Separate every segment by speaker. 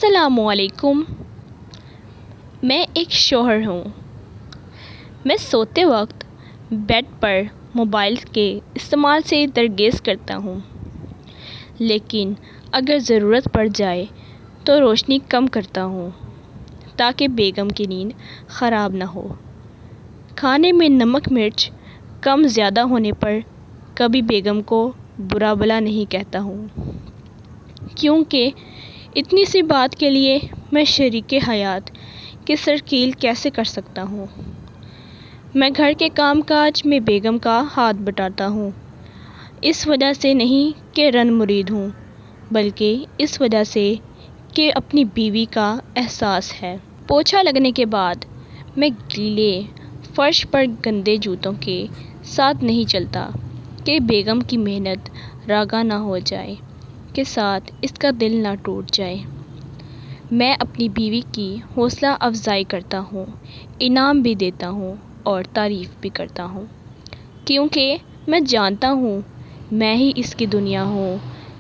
Speaker 1: السلام علیکم۔ میں ایک شوہر ہوں۔ میں سوتے وقت بیڈ پر موبائل کے استعمال سے درگزر کرتا ہوں، لیکن اگر ضرورت پڑ جائے تو روشنی کم کرتا ہوں تاکہ بیگم کی نیند خراب نہ ہو۔ کھانے میں نمک مرچ کم زیادہ ہونے پر کبھی بیگم کو برا بھلا نہیں کہتا ہوں، کیونکہ اتنی سی بات کے لیے میں شریک حیات کی سرکیل کیسے کر سکتا ہوں۔ میں گھر کے کام کاج میں بیگم کا ہاتھ بٹاتا ہوں، اس وجہ سے نہیں کہ رن مرید ہوں، بلکہ اس وجہ سے کہ اپنی بیوی کا احساس ہے۔ پوچھا لگنے کے بعد میں گیلے فرش پر گندے جوتوں کے ساتھ نہیں چلتا کہ بیگم کی محنت راغا نہ ہو جائے، کے ساتھ اس کا دل نہ ٹوٹ جائے۔ میں اپنی بیوی کی حوصلہ افزائی کرتا ہوں، انعام بھی دیتا ہوں اور تعریف بھی کرتا ہوں، کیونکہ میں جانتا ہوں میں ہی اس کی دنیا ہوں۔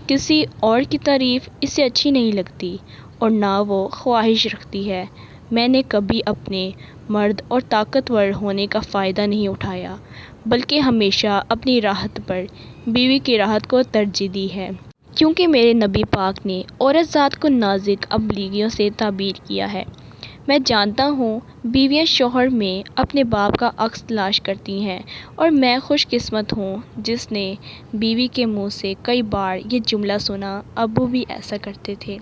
Speaker 1: کسی اور کی تعریف اسے اچھی نہیں لگتی اور نہ وہ خواہش رکھتی ہے۔ میں نے کبھی اپنے مرد اور طاقتور ہونے کا فائدہ نہیں اٹھایا، بلکہ ہمیشہ اپنی راحت پر بیوی کی راحت کو ترجیح دی ہے، کیونکہ میرے نبی پاک نے عورت ذات کو نازک ابلیغیوں سے تعبیر کیا ہے۔ میں جانتا ہوں بیویاں شوہر میں اپنے باپ کا عکس تلاش کرتی ہیں، اور میں خوش قسمت ہوں جس نے بیوی کے منہ سے کئی بار یہ جملہ سنا، ابو بھی ایسا کرتے تھے۔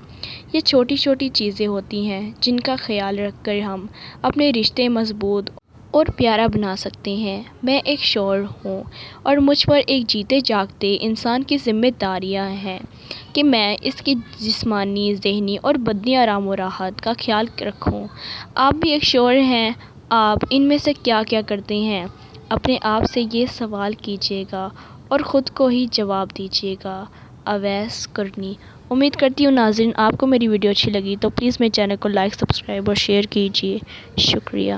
Speaker 1: یہ چھوٹی چھوٹی چیزیں ہوتی ہیں جن کا خیال رکھ کر ہم اپنے رشتے مضبوط اور پیارا بنا سکتے ہیں۔ میں ایک شوہر ہوں اور مجھ پر ایک جیتے جاگتے انسان کی ذمہ داریاں ہیں کہ میں اس کی جسمانی، ذہنی اور بدنی آرام و راحت کا خیال رکھوں۔ آپ بھی ایک شوہر ہیں، آپ ان میں سے کیا کیا کرتے ہیں؟ اپنے آپ سے یہ سوال کیجیے گا اور خود کو ہی جواب دیجیے گا۔ اویس کرنی۔ امید کرتی ہوں ناظرین آپ کو میری ویڈیو اچھی لگی تو پلیز میرے چینل کو لائک، سبسکرائب اور شیئر کیجیے۔ شکریہ۔